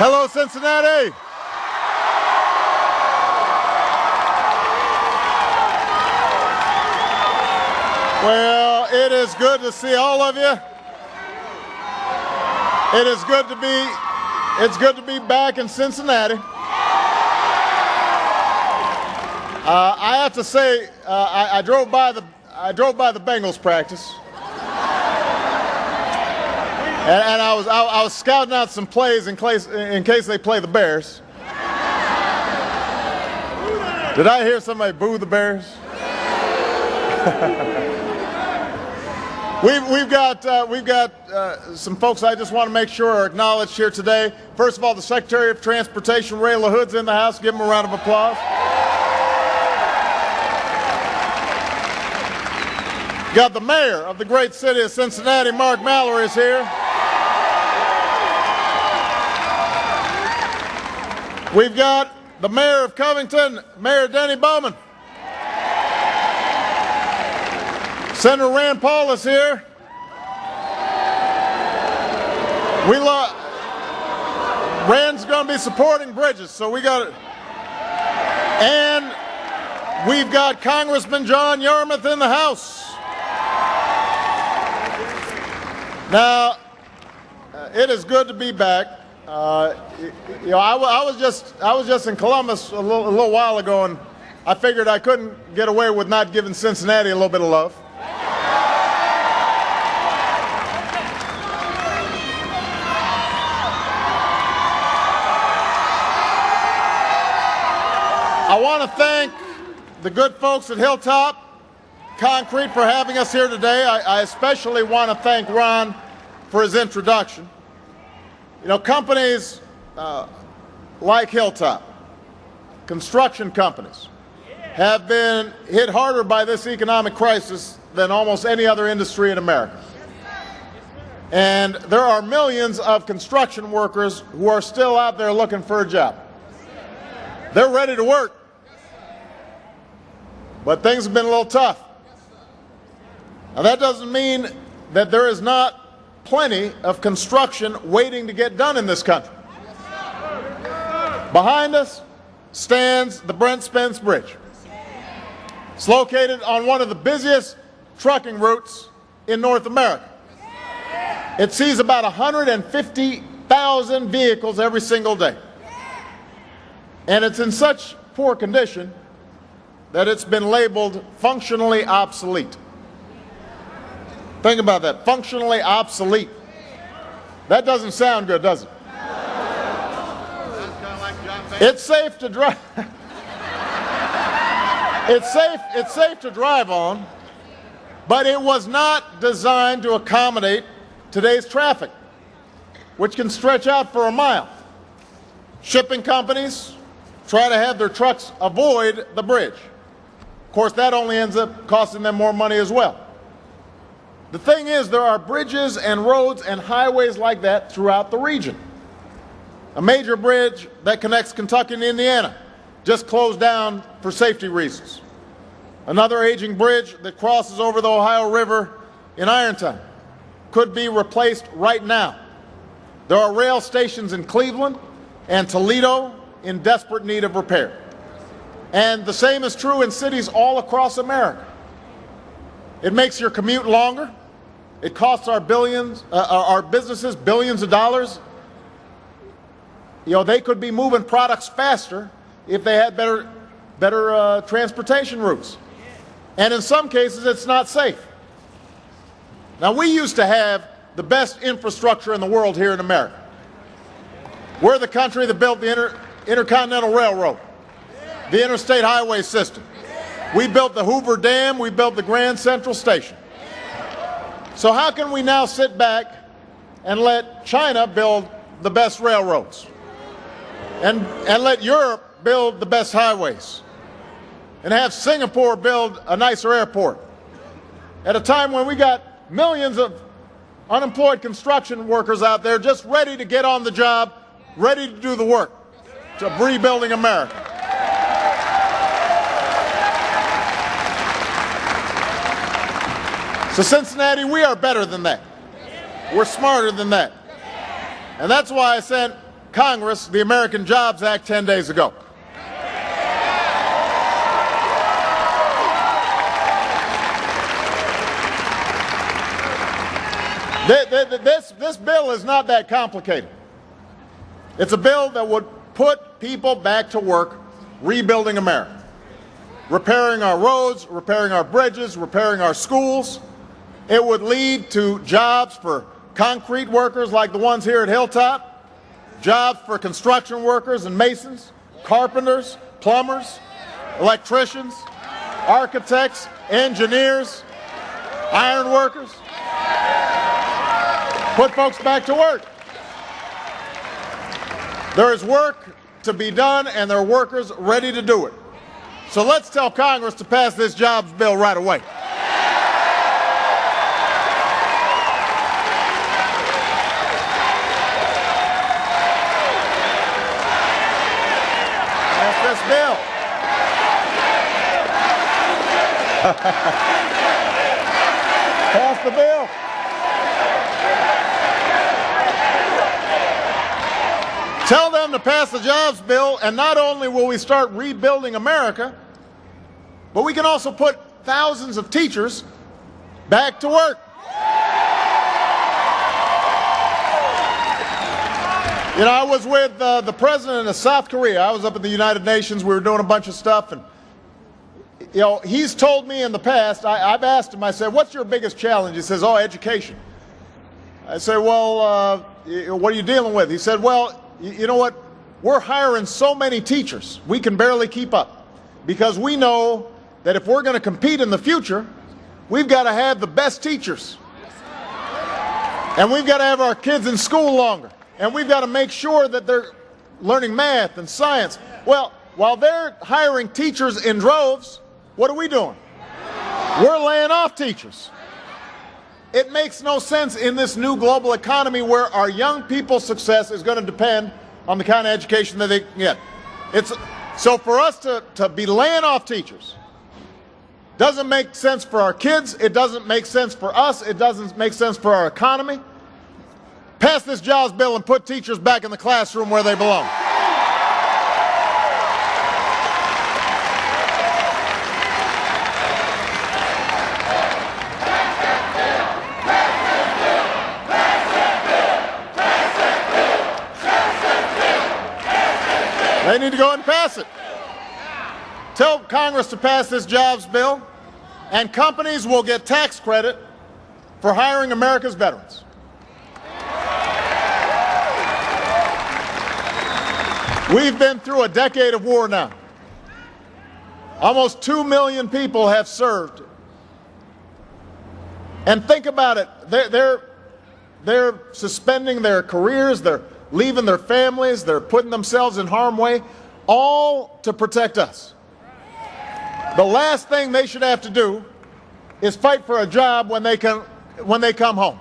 Hello, Cincinnati. Well, it is good to see all of you. It's good to be back in Cincinnati. I have to say, I drove by the Bengals practice, and I was scouting out some plays in case they play the Bears. Did I hear somebody boo the Bears? We've got some folks I just want to make sure are acknowledged here today. First of all, the Secretary of Transportation, Ray LaHood's in the house. Give him a round of applause. Got the mayor of the great city of Cincinnati, Mark Mallory, is here. We've got the mayor of Covington, Mayor Denny Bowman. Senator Rand Paul is here. Rand's going to be supporting bridges, so we got it. And we've got Congressman John Yarmouth in the House. Now, it is good to be back. I was just in Columbus a little while ago, and I figured I couldn't get away with not giving Cincinnati a little bit of love. I want to thank the good folks at Hilltop Concrete for having us here today. I especially want to thank Ron for his introduction. You know, companies like Hilltop, construction companies, have been hit harder by this economic crisis than almost any other industry in America. And there are millions of construction workers who are still out there looking for a job. They're ready to work, but things have been a little tough. Now, that doesn't mean that there is not plenty of construction waiting to get done in this country. Behind us stands the Brent Spence Bridge. It's located on one of the busiest trucking routes in North America. It sees about 150,000 vehicles every single day. And it's in such poor condition that it's been labeled functionally obsolete. Think about that, functionally obsolete. That doesn't sound good, does it? It's safe to drive. It's safe to drive on, but it was not designed to accommodate today's traffic, which can stretch out for a mile. Shipping companies try to have their trucks avoid the bridge. Of course, that only ends up costing them more money as well. The thing is, there are bridges and roads and highways like that throughout the region. A major bridge that connects Kentucky and Indiana just closed down for safety reasons. Another aging bridge that crosses over the Ohio River in Ironton could be replaced right now. There are rail stations in Cleveland and Toledo in desperate need of repair. And the same is true in cities all across America. It makes your commute longer. It costs our businesses billions of dollars. You know, they could be moving products faster if they had better transportation routes. And in some cases, it's not safe. Now, we used to have the best infrastructure in the world here in America. We're the country that built the Intercontinental Railroad, the interstate highway system. We built the Hoover Dam. We built the Grand Central Station. So how can we now sit back and let China build the best railroads and let Europe build the best highways and have Singapore build a nicer airport at a time when we got millions of unemployed construction workers out there just ready to get on the job, ready to do the work to rebuilding America? So Cincinnati, we are better than that. We're smarter than that. And that's why I sent Congress the American Jobs Act 10 days ago. This bill is not that complicated. It's a bill that would put people back to work rebuilding America, repairing our roads, repairing our bridges, repairing our schools. It would lead to jobs for concrete workers like the ones here at Hilltop, jobs for construction workers and masons, carpenters, plumbers, electricians, architects, engineers, iron workers. Put folks back to work. There is work to be done, and there are workers ready to do it. So let's tell Congress to pass this jobs bill right away. Pass this bill. Pass the bill. Tell them to pass the jobs bill, and not only will we start rebuilding America, but we can also put thousands of teachers back to work. You know, I was with the president of South Korea. I was up at the United Nations. We were doing a bunch of stuff, and you know, he's told me in the past, I've asked him, I said, what's your biggest challenge? He says, oh, education. I said, well, what are you dealing with? He said, well, you know what? We're hiring so many teachers, we can barely keep up, because we know that if we're going to compete in the future, we've got to have the best teachers. And we've got to have our kids in school longer. And we've got to make sure that they're learning math and science. Well, while they're hiring teachers in droves, what are we doing? We're laying off teachers. It makes no sense in this new global economy where our young people's success is going to depend on the kind of education that they can get. So for us to be laying off teachers doesn't make sense for our kids. It doesn't make sense for us. It doesn't make sense for our economy. Pass this jobs bill and put teachers back in the classroom where they belong. They need to go ahead and pass it. Tell Congress to pass this jobs bill, and companies will get tax credit for hiring America's veterans. We've been through a decade of war now. Almost 2 million people have served. And think about it. They're suspending their careers. They're leaving their families, they're putting themselves in harm's way, all to protect us. The last thing they should have to do is fight for a job when they come home.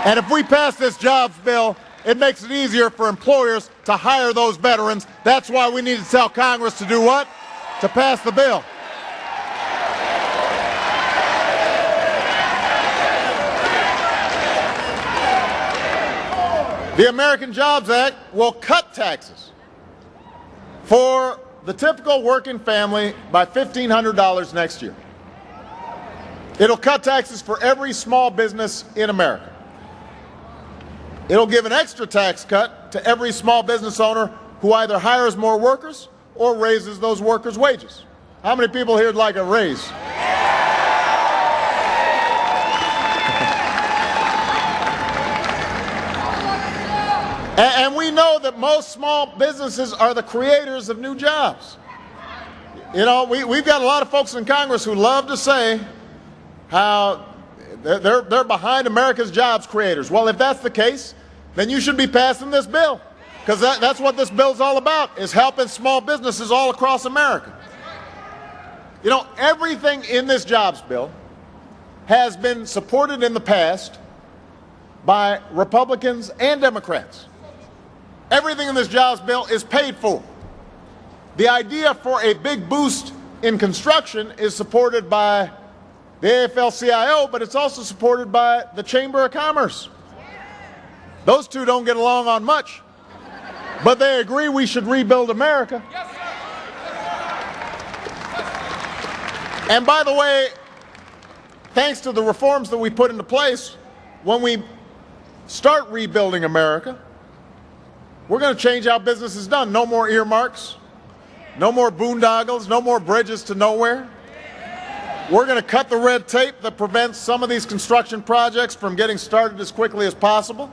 And if we pass this jobs bill, it makes it easier for employers to hire those veterans. That's why we need to tell Congress to do what? To pass the bill. The American Jobs Act will cut taxes for the typical working family by $1,500 next year. It'll cut taxes for every small business in America. It'll give an extra tax cut to every small business owner who either hires more workers or raises those workers' wages. How many people here would like a raise? And we know that most small businesses are the creators of new jobs. You know, we've got a lot of folks in Congress who love to say how they're behind America's jobs creators. Well, if that's the case, then you should be passing this bill, because that's what this bill's all about, is helping small businesses all across America. You know, everything in this jobs bill has been supported in the past by Republicans and Democrats. Everything in this jobs bill is paid for. The idea for a big boost in construction is supported by the AFL-CIO, but it's also supported by the Chamber of Commerce. Those two don't get along on much. but they agree we should rebuild America. And by the way, thanks to the reforms that we put into place, when we start rebuilding America, we're going to change how business is done. No more earmarks, no more boondoggles, no more bridges to nowhere. We're going to cut the red tape that prevents some of these construction projects from getting started as quickly as possible.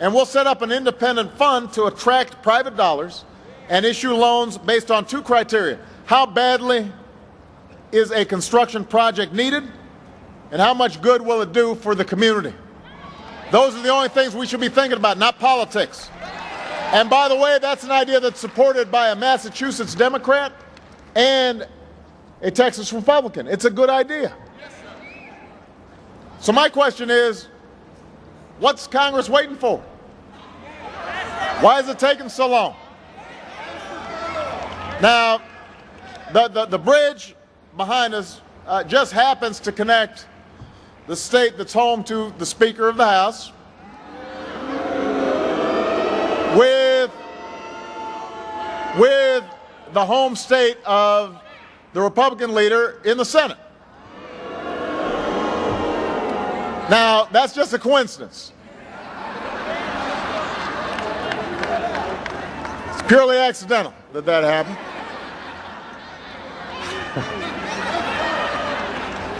And we'll set up an independent fund to attract private dollars and issue loans based on two criteria. How badly is a construction project needed, and how much good will it do for the community? Those are the only things we should be thinking about, not politics. And by the way, that's an idea that's supported by a Massachusetts Democrat and a Texas Republican. It's a good idea. So my question is, what's Congress waiting for? Why is it taking so long? Now, the bridge behind us just happens to connect the state that's home to the Speaker of the House with the home state of the Republican leader in the Senate. Now, that's just a coincidence. It's purely accidental that that happened.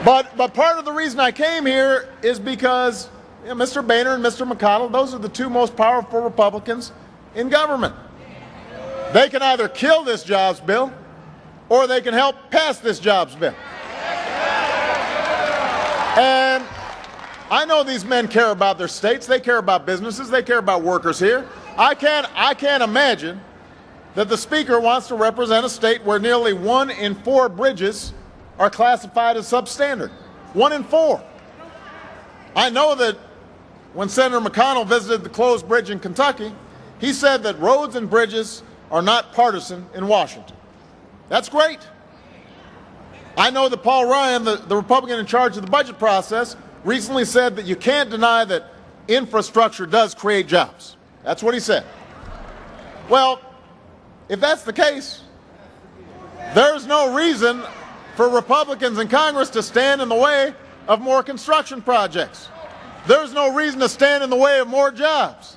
But part of the reason I came here is because Mr. Boehner and Mr. McConnell, those are the two most powerful Republicans in government. They can either kill this jobs bill or they can help pass this jobs bill. And I know these men care about their states, they care about businesses, they care about workers here. I can't imagine that the Speaker wants to represent a state where nearly 1 in 4 bridges are classified as substandard. 1 in 4. I know that when Senator McConnell visited the closed bridge in Kentucky, he said that roads and bridges are not partisan in Washington. That's great. I know that Paul Ryan, the Republican in charge of the budget process, recently said that you can't deny that infrastructure does create jobs. That's what he said. Well, if that's the case, there's no reason for Republicans in Congress to stand in the way of more construction projects. There's no reason to stand in the way of more jobs.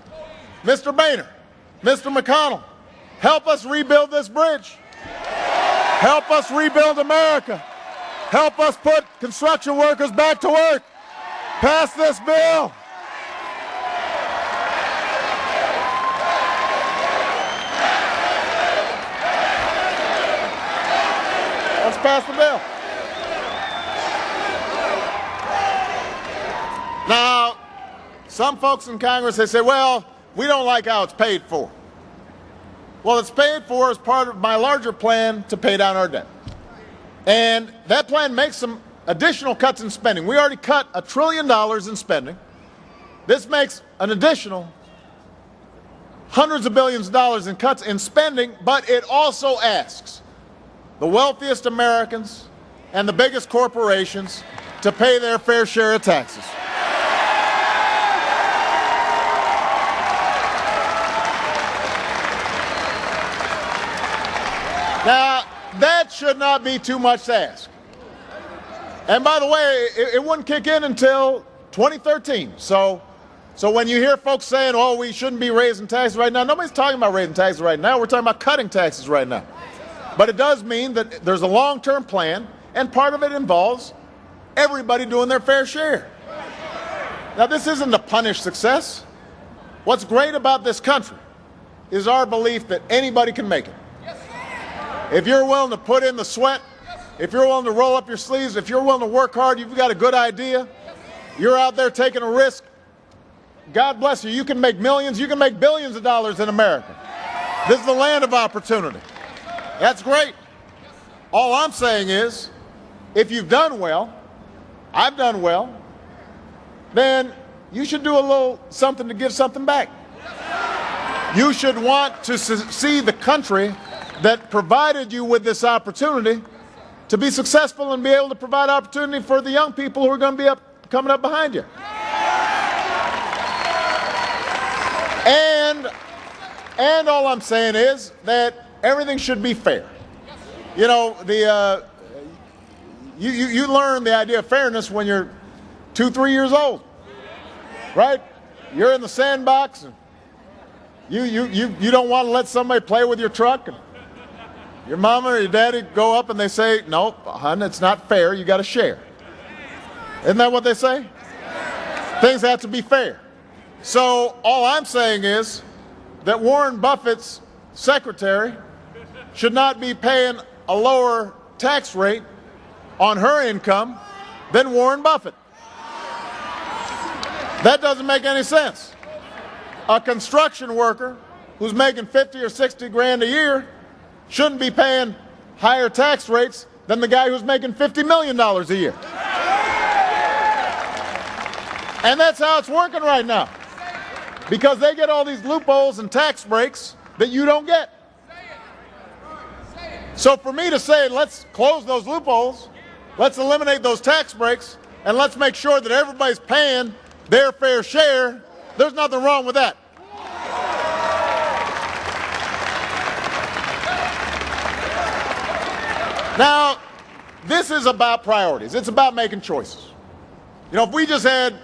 Mr. Boehner, Mr. McConnell, help us rebuild this bridge. Help us rebuild America. Help us put construction workers back to work. Pass this bill. Let's pass the bill. Now, some folks in Congress, they say, well, we don't like how it's paid for. Well, it's paid for as part of my larger plan to pay down our debt. And that plan makes some additional cuts in spending. We already cut $1 trillion in spending. This makes an additional hundreds of billions of dollars in cuts in spending, but it also asks the wealthiest Americans and the biggest corporations to pay their fair share of taxes. Now, that should not be too much to ask. And by the way, it wouldn't kick in until 2013. So when you hear folks saying, oh, we shouldn't be raising taxes right now, nobody's talking about raising taxes right now. We're talking about cutting taxes right now. But it does mean that there's a long-term plan, and part of it involves everybody doing their fair share. Now, this isn't to punish success. What's great about this country is our belief that anybody can make it. If you're willing to put in the sweat, if you're willing to roll up your sleeves, if you're willing to work hard, you've got a good idea, you're out there taking a risk, God bless you. You can make millions, you can make billions of dollars in America. This is the land of opportunity. That's great. All I'm saying is, if you've done well, I've done well, then you should do a little something to give something back. You should want to see the country that provided you with this opportunity to be successful and be able to provide opportunity for the young people who are going to be coming up behind you. And all I'm saying is that everything should be fair. You know, you learn the idea of fairness when you're 2, 3 years old, right? You're in the sandbox, and you don't want to let somebody play with your truck, and your mama or your daddy go up and they say, "No, hon, it's not fair. You got to share." Isn't that what they say? Things have to be fair. So all I'm saying is that Warren Buffett's secretary should not be paying a lower tax rate on her income than Warren Buffett. That doesn't make any sense. A construction worker who's making 50 or 60 grand a year shouldn't be paying higher tax rates than the guy who's making $50 million a year. And that's how it's working right now, because they get all these loopholes and tax breaks that you don't get. So for me to say, let's close those loopholes, let's eliminate those tax breaks, and let's make sure that everybody's paying their fair share, there's nothing wrong with that. Now, this is about priorities. It's about making choices. You know, if we just had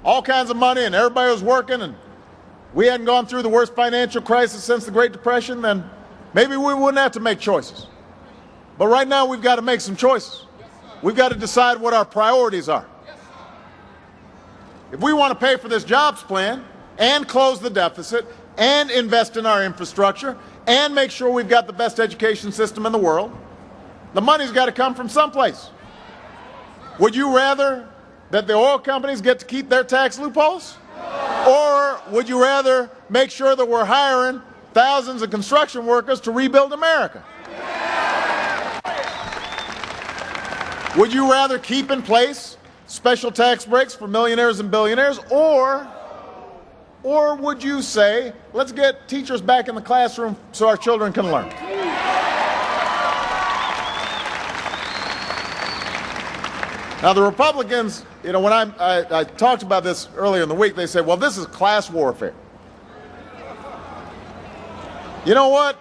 all kinds of money and everybody was working and we hadn't gone through the worst financial crisis since the Great Depression, then maybe we wouldn't have to make choices. But right now, we've got to make some choices. We've got to decide what our priorities are. If we want to pay for this jobs plan and close the deficit and invest in our infrastructure and make sure we've got the best education system in the world, the money's got to come from someplace. Would you rather that the oil companies get to keep their tax loopholes? Or would you rather make sure that we're hiring thousands of construction workers to rebuild America? Would you rather keep in place special tax breaks for millionaires and billionaires, or would you say, let's get teachers back in the classroom so our children can learn? Now, the Republicans, you know, when I talked about this earlier in the week, they said, well, this is class warfare. You know what?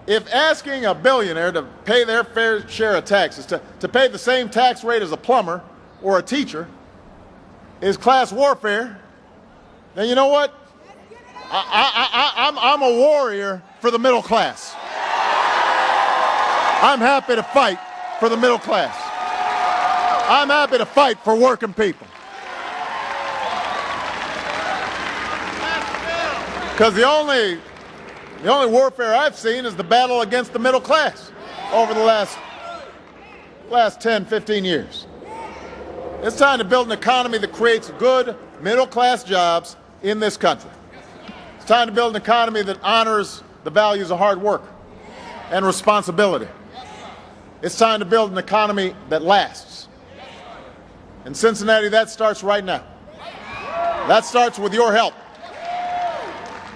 If asking a billionaire to pay their fair share of taxes, to pay the same tax rate as a plumber or a teacher, is class warfare, then you know what? I'm a warrior for the middle class. I'm happy to fight for the middle class. I'm happy to fight for working people. Because the only warfare I've seen is the battle against the middle class over the last 10, 15 years. It's time to build an economy that creates good middle-class jobs in this country. It's time to build an economy that honors the values of hard work and responsibility. It's time to build an economy that lasts. In Cincinnati, that starts right now. That starts with your help.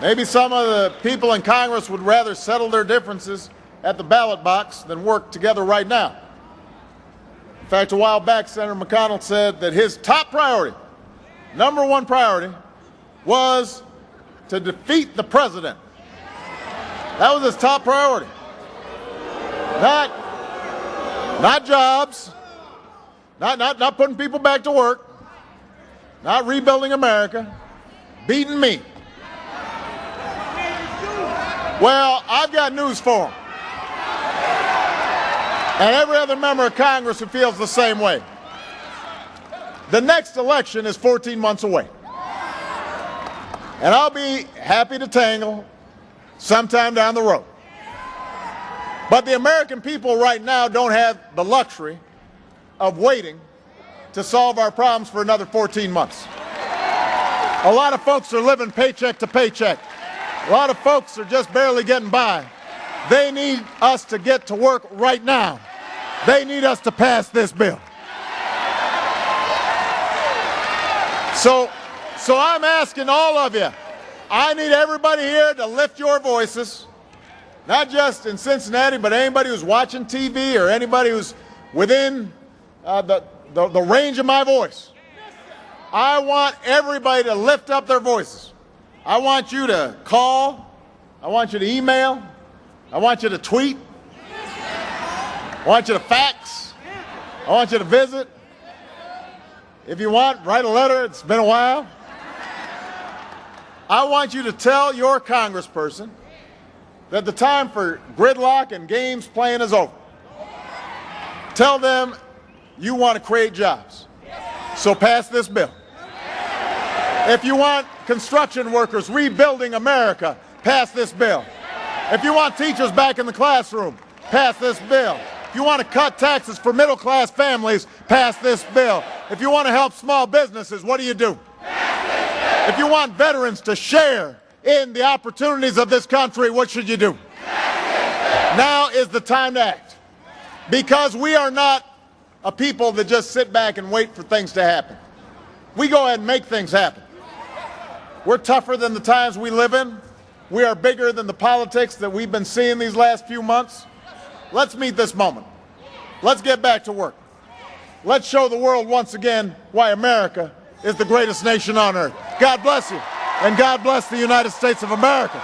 Maybe some of the people in Congress would rather settle their differences at the ballot box than work together right now. In fact, a while back, Senator McConnell said that his top priority, number one priority, was to defeat the president. That was his top priority. Not jobs, not putting people back to work, not rebuilding America, beating me. Well, I've got news for him. And every other member of Congress who feels the same way. The next election is 14 months away. And I'll be happy to tangle sometime down the road. But the American people right now don't have the luxury of waiting to solve our problems for another 14 months. A lot of folks are living paycheck to paycheck. A lot of folks are just barely getting by. They need us to get to work right now. They need us to pass this bill. So I'm asking all of you, I need everybody here to lift your voices, not just in Cincinnati, but anybody who's watching TV or anybody who's within the range of my voice. I want everybody to lift up their voices I want you to call. I want you to email. I want you to tweet. I want you to fax. I want you to visit. If you want, write a letter. It's been a while. I want you to tell your congressperson that the time for gridlock and games playing is over. Tell them you want to create jobs. So pass this bill. If you want construction workers rebuilding America, pass this bill. If you want teachers back in the classroom, pass this bill. If you want to cut taxes for middle-class families, pass this bill. If you want to help small businesses, what do you do? If you want veterans to share in the opportunities of this country, what should you do? Now is the time to act. Because we are not a people that just sit back and wait for things to happen. We go ahead and make things happen. We're tougher than the times we live in. We are bigger than the politics that we've been seeing these last few months. Let's meet this moment. Let's get back to work. Let's show the world once again why America is the greatest nation on earth. God bless you, and God bless the United States of America.